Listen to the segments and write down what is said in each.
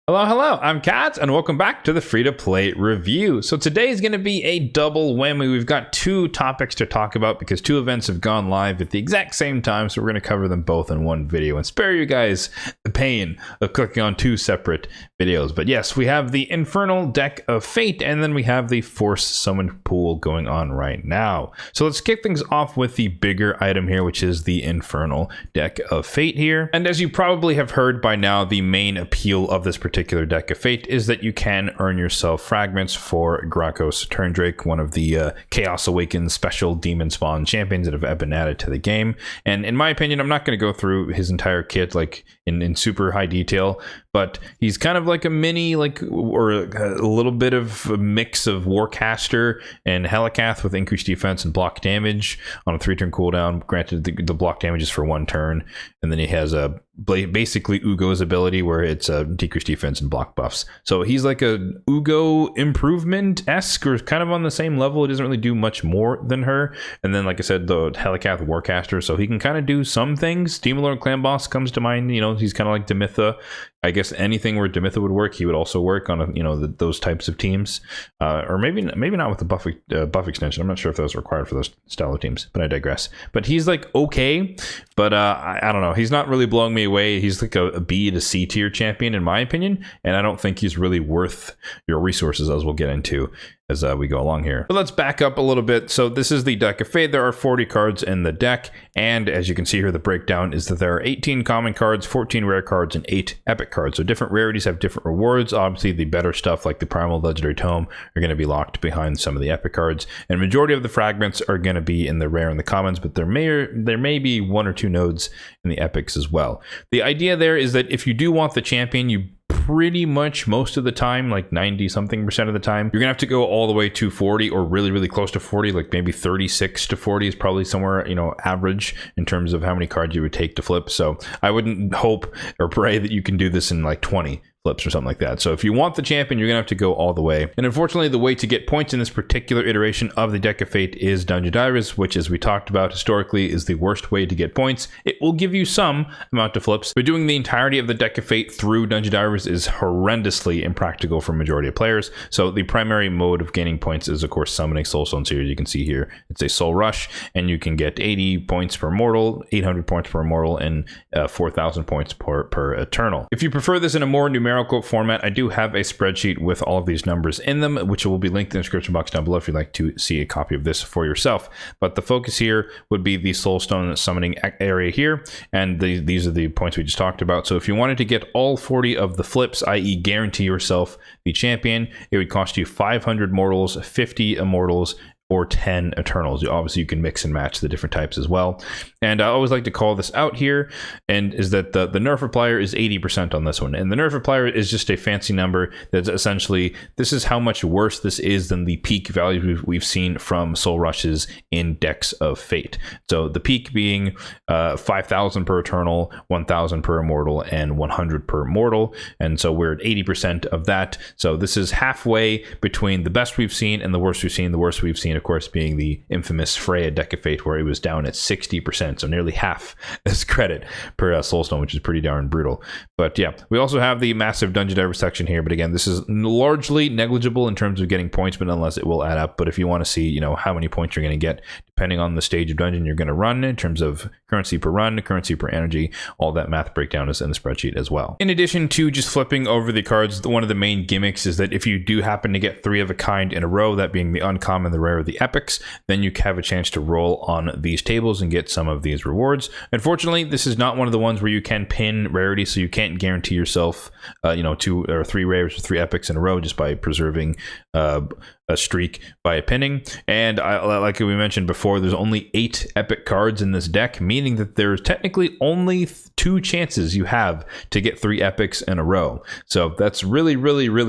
Hello, hello, I'm Kats, and welcome back to the free-to-play review. So today is going to be a double whammy. We've got two topics to talk about because two events have gone live at the exact same time, so we're going to cover them both in one video and spare you guys the pain of clicking on two separate videos. But yes, we have the Infernal Deck of Fate, and then we have the Force Summon pool going on right now. So let's kick things off with the bigger item here, which is the Infernal Deck of Fate here. And as you probably have heard by now, the main appeal of this particular Deck of Fate is that you can earn yourself fragments for Gracchos Turndrake, one of the Chaos Awakens special demon spawn champions that have been added to the game. And in my opinion, I'm not going to go through his entire kit like in super high detail, but he's kind of like a mini, or a little bit of a mix of Warcaster and Helikath with increased defense and block damage on a 3-turn cooldown. Granted, the block damage is for 1 turn, and then he has a basically Ugo's ability where it's a decreased defense and block buffs. So he's like a Ugo improvement-esque, or kind of on the same level. It doesn't really do much more than her. And then, like I said, the Helikath Warcaster, so he can kind of do some things. Demon Lord Clan Boss comes to mind. You know, he's kind of like Demitha. I guess anything where Demitha would work, he would also work on those types of teams, or maybe not with the buff extension. I'm not sure if that was required for those style of teams, but I digress. But he's like okay, but I don't know. He's not really blowing me away. He's like a B to C tier champion in my opinion, and I don't think he's really worth your resources, as we'll get into as we go along here. But let's back up a little bit. So this is the Deck of Fate. There are 40 cards in the deck, and as you can see here, the breakdown is that there are 18 common cards, 14 rare cards, and 8 epic cards. So different rarities have different rewards. Obviously, the better stuff like the Primal Legendary Tome are going to be locked behind some of the epic cards, and majority of the fragments are going to be in the rare and the commons, but there may be 1 or 2 nodes in the epics as well. The idea there is that if you do want the champion, you pretty much most of the time, like 90-something% of the time, you're gonna have to go all the way to 40 or really close to 40, like maybe 36 to 40 is probably somewhere, average in terms of how many cards you would take to flip. So I wouldn't hope or pray that you can do this in like 20 flips or something like that. So if you want the champion, you're gonna have to go all the way. And unfortunately, the way to get points in this particular iteration of the Deck of Fate is Dungeon Divers, which, as we talked about historically, is the worst way to get points. It will give you some amount of flips, but doing the entirety of the Deck of Fate through Dungeon Divers is horrendously impractical for majority of players. So the primary mode of gaining points is, of course, summoning Soulstones here. You can see here, it's a Soul Rush, and you can get 80 points per mortal, 800 points per mortal, and 4,000 points per Eternal. If you prefer this in a more numerical format, I do have a spreadsheet with all of these numbers in them, which will be linked in the description box down below if you'd like to see a copy of this for yourself. But the focus here would be the Soulstone summoning area here, and these are the points we just talked about. So if you wanted to get all 40 of the flips, i.e. guarantee yourself the champion, it would cost you 500 mortals, 50 immortals, or 10 Eternals. Obviously, you can mix and match the different types as well. And I always like to call this out here, and is that the nerf replier is 80% on this one. And the nerf replier is just a fancy number that's essentially, this is how much worse this is than the peak values we've seen from Soul Rushes in Decks of Fate. So the peak being 5,000 per Eternal, 1,000 per Immortal, and 100 per Mortal. And so we're at 80% of that. So this is halfway between the best we've seen and the worst we've seen. The worst we've seen, of course, being the infamous Freya Deck of Fate, where it was down at 60%, so nearly half as credit per Soulstone, which is pretty darn brutal. But yeah, we also have the massive Dungeon Diver section here, but again, this is largely negligible in terms of getting points, but nonetheless, it will add up. But if you want to see, how many points you're going to get, depending on the stage of dungeon you're going to run in terms of currency per run, currency per energy, all that math breakdown is in the spreadsheet as well. In addition to just flipping over the cards, one of the main gimmicks is that if you do happen to get 3 of a kind in a row, that being the uncommon, the rare, the epics, then you have a chance to roll on these tables and get some of these rewards. Unfortunately, this is not one of the ones where you can pin rarity, so you can't guarantee yourself 2 or 3 rares or 3 epics in a row just by preserving a streak by pinning. And like we mentioned before, there's only 8 epic cards in this deck, meaning that there's technically only 2 chances you have to get 3 epics in a row. So that's really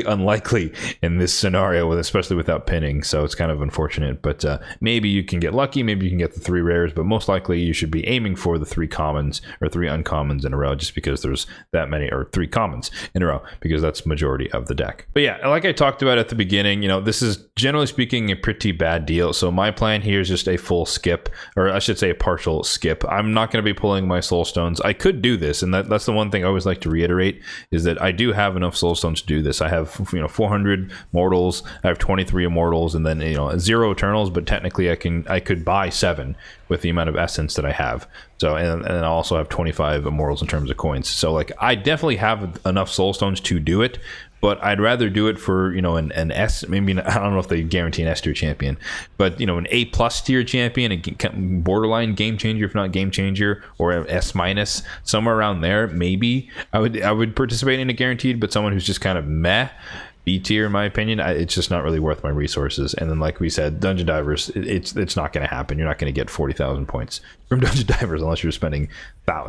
unlikely in this scenario, especially without pinning. So it's kind of unfortunate, but maybe you can get lucky, maybe you can get the 3 rares, but most likely you should be aiming for the 3 commons or 3 uncommons in a row, just because there's that many, or 3 commons in a row, because that's majority of the deck. But yeah, like I talked about at the beginning, this is generally speaking a pretty bad deal. So my plan here is just a full skip, or I should say a partial skip. I'm not going to be pulling my Soulstones. I could do this, and that's the one thing I always like to reiterate, is that I do have enough Soulstones to do this. I have 400 mortals, I have 23 immortals, and then 0 eternals, but technically I could buy 7 with the amount of essence that I have. So and I also have 25 immortals in terms of coins. So like I definitely have enough Soulstones to do it, but I'd rather do it for an S, maybe I don't know if they guarantee an S tier champion, but an A plus tier champion, a borderline game changer, if not game changer, or an S minus, somewhere around there. Maybe I would participate in a guaranteed, but someone who's just kind of meh, B tier in my opinion, it's just not really worth my resources. And then like we said, Dungeon Divers, it's not going to happen. You're not going to get 40,000 points from Dungeon Divers unless you're spending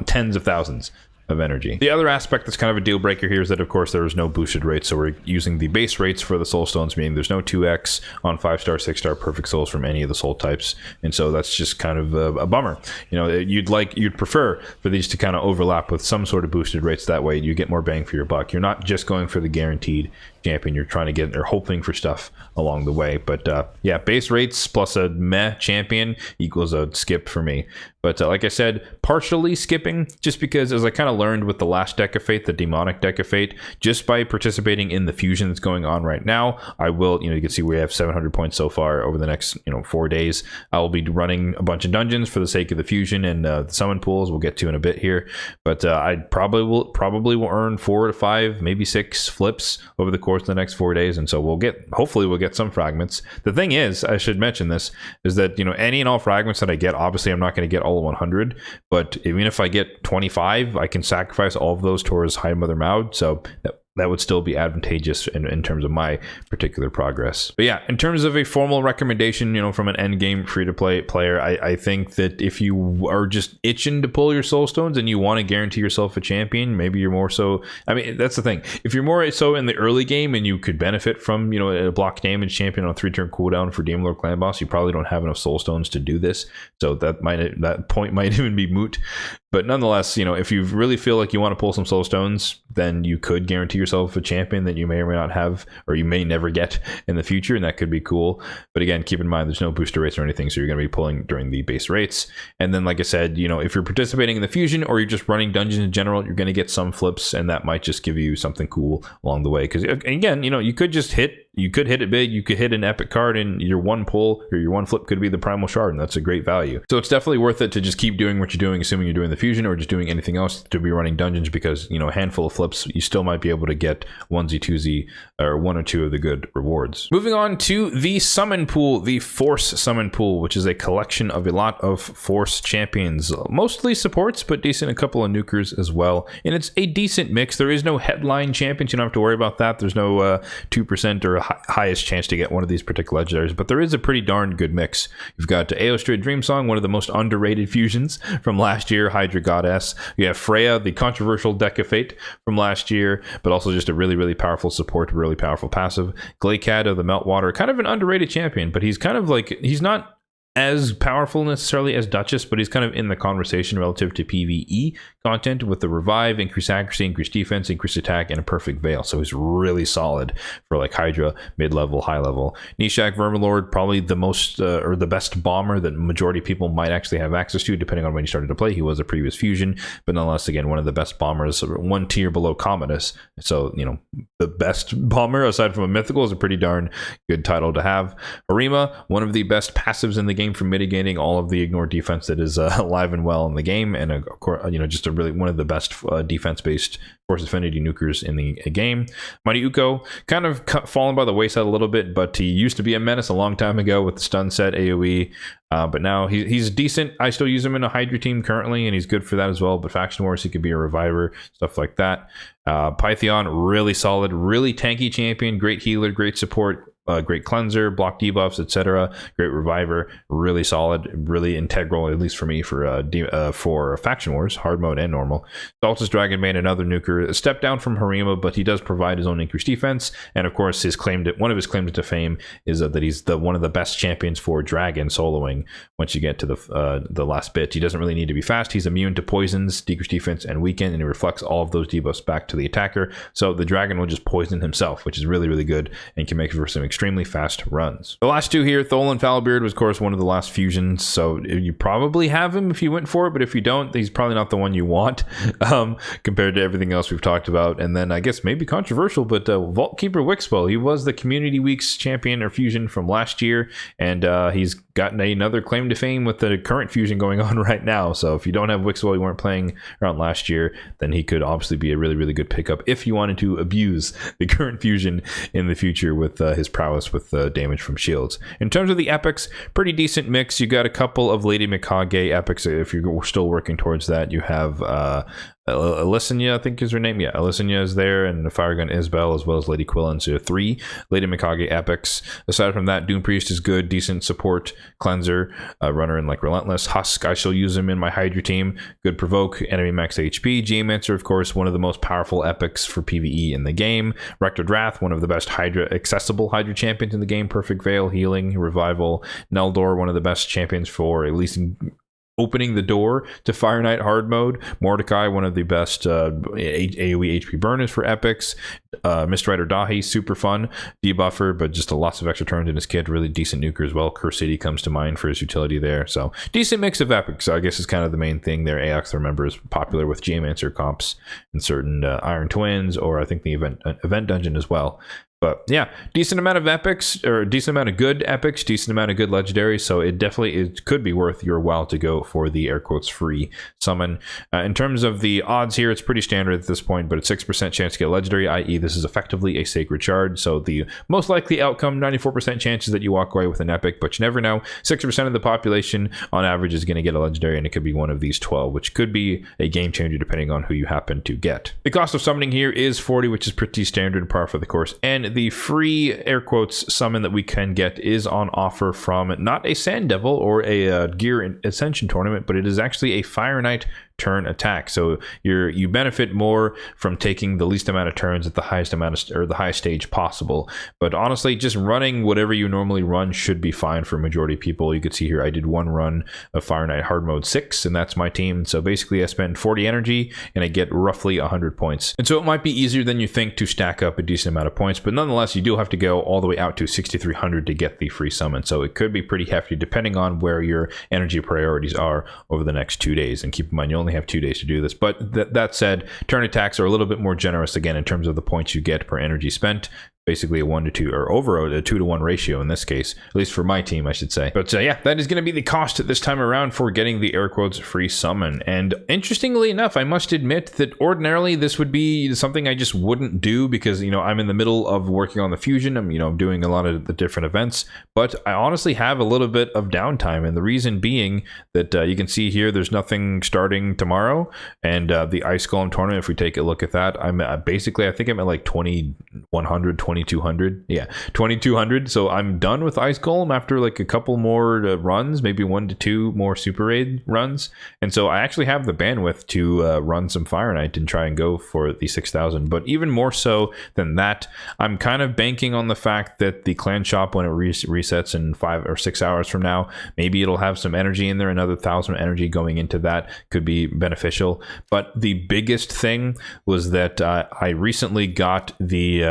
tens of thousands of energy. The other aspect that's kind of a deal breaker here is that of course there is no boosted rates, so we're using the base rates for the Soulstones, meaning there's no 2x on 5-star 6-star perfect souls from any of the soul types, and so that's just kind of a bummer. You'd prefer for these to kind of overlap with some sort of boosted rates, that way you get more bang for your buck. You're not just going for the guaranteed champion, you're trying to get or hoping for stuff along the way. But yeah, base rates plus a meh champion equals a skip for me. But like I said, partially skipping, just because as I kind of learned with the last deck of fate, the demonic deck of fate, just by participating in the fusion that's going on right now, I will, you can see we have 700 points so far over the next 4 days. I will be running a bunch of dungeons for the sake of the fusion and the summon pools we'll get to in a bit here. But I probably will earn 4 to 5, maybe 6 flips over the course of the next 4 days, and so hopefully we'll get some fragments. The thing is, I should mention this, is that any and all fragments that I get, obviously I'm not going to get all 100, but even if I get 25, I can sacrifice all of those towards High Mother Maud, so that would still be advantageous in terms of my particular progress. But yeah, in terms of a formal recommendation, from an endgame free-to-play player, I think that if you are just itching to pull your Soulstones and you want to guarantee yourself a champion, maybe you're more so, that's the thing. If you're more so in the early game and you could benefit from, a block damage champion on a 3-turn cooldown for Demon Lord Clan Boss, you probably don't have enough Soulstones to do this. So that point might even be moot. But nonetheless, if you really feel like you want to pull some Soulstones, then you could guarantee yourself a champion that you may or may not have, or you may never get in the future, and that could be cool. But again, keep in mind there's no booster rates or anything, so you're going to be pulling during the base rates. And then, like I said, if you're participating in the fusion or you're just running dungeons in general, you're going to get some flips, and that might just give you something cool along the way. Because again, you could just hit it big, you could hit an epic card, and your one pull or your one flip could be the Primal Shard, and that's a great value. So it's definitely worth it to just keep doing what you're doing, assuming you're doing the fusion or just doing anything else, to be running dungeons, because a handful of flips, you still might be able to get 1z, 2z, or 1 or 2 of the good rewards. Moving on to the summon pool, the Force summon pool, which is a collection of a lot of Force champions, mostly supports, but a couple of nukers as well. And it's a decent mix. There is no headline champions, you don't have to worry about that. There's no 2% or highest chance to get one of these particular legendaries, but there is a pretty darn good mix. You've got Aostria Dreamsong, one of the most underrated fusions from last year, Hydra Goddess. You have Freya, the controversial deck of fate from last year, but also just a really, really powerful support, really powerful passive. Glaykad of the Meltwater, kind of an underrated champion, but he's kind of like, he's not as powerful necessarily as Duchess, but he's kind of in the conversation relative to PvE content with the revive, increased accuracy, increased defense, increased attack, and a perfect veil. So he's really solid for like Hydra, mid-level, high-level. Nishak Vermilord, probably the most or the best bomber that majority of people might actually have access to, depending on when he started to play. He was a previous fusion, but nonetheless, again, one of the best bombers, one tier below Commodus. So, the best bomber aside from a mythical is a pretty darn good title to have. Harima, one of the best passives in the game for mitigating all of the ignore defense that is alive and well in the game, and of course, just a really one of the best defense-based Force Affinity nukers in the game. Mighty Uko, kind of fallen by the wayside a little bit, but he used to be a menace a long time ago with the stun set AoE, but now he's decent. I still use him in a Hydra team currently, and he's good for that as well, but Faction Wars, he could be a reviver, stuff like that. Pythion, really solid, really tanky champion, great healer, great support, great cleanser, block debuffs, etc. Great reviver, really solid, really integral, at least for me, for Faction Wars, hard mode and normal. Saltus Dragonbane, another nuker, a step down from Harima, but he does provide his own increased defense. And of course, one of his claims to fame is that he's one of the best champions for dragon soloing healing once you get to the last bit. He doesn't really need to be fast. He's immune to poisons, decrease defense, and weaken, and he reflects all of those debuffs back to the attacker. So the dragon will just poison himself, which is really, really good and can make for some extremely fast runs. The last two here, Tholan Foulbeard was, of course, one of the last fusions. So you probably have him if you went for it, but if you don't, he's probably not the one you want compared to everything else we've talked about. And then I guess maybe controversial, but Vault Keeper Wixwell, he was the Community Weeks champion or fusion from last year, and he's gotten another claim to fame with the current fusion going on right now. So if you don't have Wixwell, you weren't playing around last year, then he could obviously be a really, really good pickup if you wanted to abuse the current fusion in the future with his prowess with damage from shields. In terms of the epics, pretty decent mix. You got a couple of Lady Mikage epics if you're still working towards that. You have Alyssania, I think is her name. Yeah, Alyssania is there, and Firegun Isbel, as well as Lady Quillen. So 3 Lady Mikage epics. Aside from that, Doom Priest is good, decent support, cleanser, runner in like Relentless. Husk, I shall use him in my Hydra team. Good provoke, enemy max HP. Geomancer, of course, one of the most powerful epics for PvE in the game. Rector Wrath, one of the best accessible Hydra champions in the game. Perfect Veil, healing, revival. Neldor, one of the best champions for at least opening the door to Fire Knight hard mode. Mordecai, one of the best AoE HP burners for epics. Mistrider Dahi, super fun debuffer, but just lots of extra turns in his kit. Really decent nuker as well. Curse City comes to mind for his utility there. So decent mix of epics, I guess, is kind of the main thing there. Aox, remember, is popular with Geomancer comps and certain Iron Twins, or I think the event dungeon as well. But yeah, decent amount of epics, or decent amount of good epics, decent amount of good legendaries. So it could be worth your while to go for the air quotes free summon. In terms of the odds here, it's pretty standard at this point, but it's 6% chance to get legendary, i.e. this is effectively a sacred shard. So the most likely outcome, 94% chances that you walk away with an epic, but you never know. 60% of the population on average is going to get a legendary, and it could be one of these 12, which could be a game changer depending on who you happen to get. The cost of summoning here is 40, which is pretty standard and par for the course. And the free air quotes summon that we can get is on offer from not a Sand Devil or a Gear Ascension tournament, but it is actually a Fire Knight turn attack. So you benefit more from taking the least amount of turns at the highest amount of, or the highest stage possible. But honestly, just running whatever you normally run should be fine for a majority of people. You can see here I did one run of Fire Knight hard mode 6, and that's my team. So basically I spend 40 energy and I get roughly 100 points. And so it might be easier than you think to stack up a decent amount of points, but nonetheless you do have to go all the way out to 6,300 to get the free summon. So it could be pretty hefty depending on where your energy priorities are over the next 2 days. And keep in mind, you only have 2 days to do this. But that said, turn attacks are a little bit more generous again in terms of the points you get per energy spent. Basically a 1-to-2, or over a 2-to-1 ratio in this case, at least for my team, I should say. But yeah, that is going to be the cost this time around for getting the air quotes free summon. And interestingly enough, I must admit that ordinarily this would be something I just wouldn't do because, I'm in the middle of working on the fusion. I'm doing a lot of the different events, but I honestly have a little bit of downtime. And the reason being that you can see here, there's nothing starting tomorrow. And the Ice Golem tournament, if we take a look at that, I'm basically, I think I'm at like 2,100, 2,200. Yeah, 2,200. So I'm done with Ice Golem after like a couple more runs, maybe 1 to 2 more Super Raid runs. And so I actually have the bandwidth to run some Fire Knight and try and go for the 6,000. But even more so than that, I'm kind of banking on the fact that the clan shop, when it resets in 5 or 6 hours from now, maybe it'll have some energy in there. Another 1,000 energy going into that could be beneficial. But the biggest thing was that I recently got the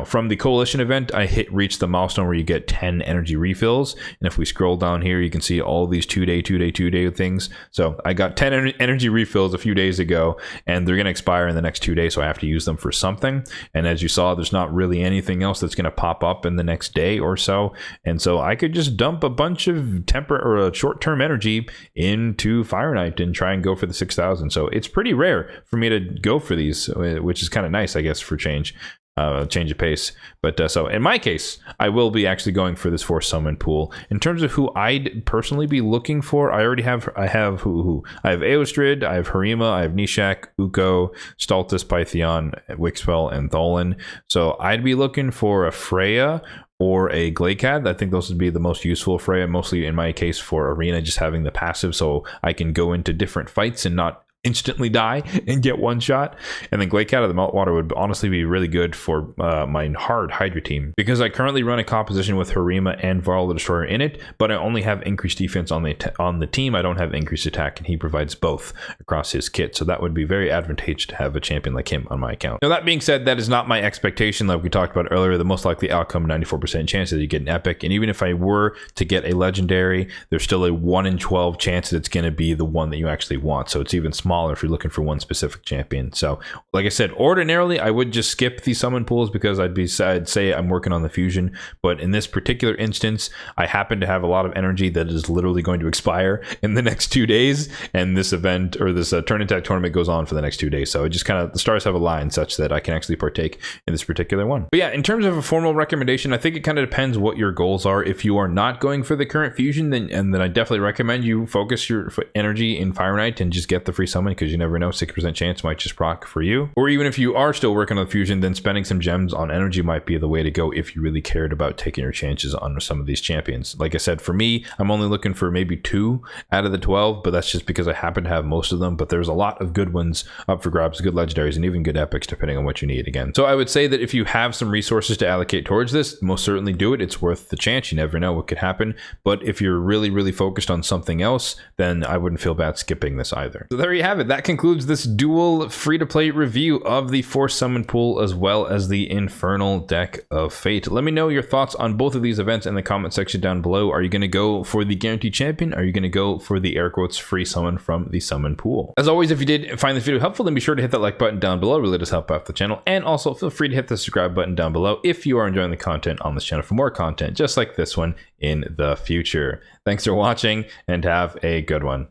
from the Coalition event, I reached the milestone where you get 10 energy refills. And if we scroll down here, you can see all these 2-day things. So I got 10 energy refills a few days ago, and they're going to expire in the next 2 days. So I have to use them for something. And as you saw, there's not really anything else that's going to pop up in the next day or so. And so I could just dump a bunch of short-term energy into Fire Knight and try and go for the 6,000. So it's pretty rare for me to go for these, which is kind of nice, I guess, for change of pace. But so in my case, I will be actually going for this force summon pool. In terms of who I'd personally be looking for, I have Aostrid, I have Harima, I have Nishak, Uko, Stultus, Pythion, Wixwell, and Tholan. So I'd be looking for a Freya or a Gladecat. I think those would be the most useful. Freya, mostly in my case for arena, just having the passive so I can go into different fights and not instantly die and get one shot. And then Glakeout of the Meltwater would honestly be really good for my hard Hydra team, because I currently run a composition with Harima and Varl the Destroyer in it, but I only have increased defense on the team. I don't have increased attack, and he provides both across his kit, so that would be very advantageous to have a champion like him on my account. Now, that being said, that is not my expectation. Like we talked about earlier, the most likely outcome, 94% chance that you get an epic, and even if I were to get a legendary, there's still a 1 in 12 chance that it's going to be the one that you actually want, so it's even smaller if you're looking for one specific champion. So like I said, ordinarily I would just skip the summon pools because I'd say I'm working on the fusion, but in this particular instance I happen to have a lot of energy that is literally going to expire in the next 2 days, and this event or this turn attack tournament goes on for the next 2 days, so it just kind of, the stars have aligned such that I can actually partake in this particular one. But yeah, in terms of a formal recommendation, I think it kind of depends what your goals are. If you are not going for the current fusion, then I definitely recommend you focus your energy in Fire Knight and just get the free summon, because you never know, 60% chance might just proc for you. Or even if you are still working on the fusion, then spending some gems on energy might be the way to go if you really cared about taking your chances on some of these champions. Like I said, for me, I'm only looking for maybe 2 out of the 12, but that's just because I happen to have most of them. But there's a lot of good ones up for grabs, good legendaries, and even good epics depending on what you need again. So I would say that if you have some resources to allocate towards this, most certainly do it. It's worth the chance. You never know what could happen. But if you're really focused on something else, then I wouldn't feel bad skipping this either. So there you have it. That concludes this dual free-to-play review of the Force Summon Pool as well as the Infernal Deck of Fate. Let me know your thoughts on both of these events in the comment section down below. Are you going to go for the guaranteed champion? Are you going to go for the air quotes free summon from the summon pool? As always, if you did find this video helpful, then be sure to hit that like button down below. It really does help out the channel. And also feel free to hit the subscribe button down below if you are enjoying the content on this channel for more content just like this one in the future. Thanks for watching and have a good one.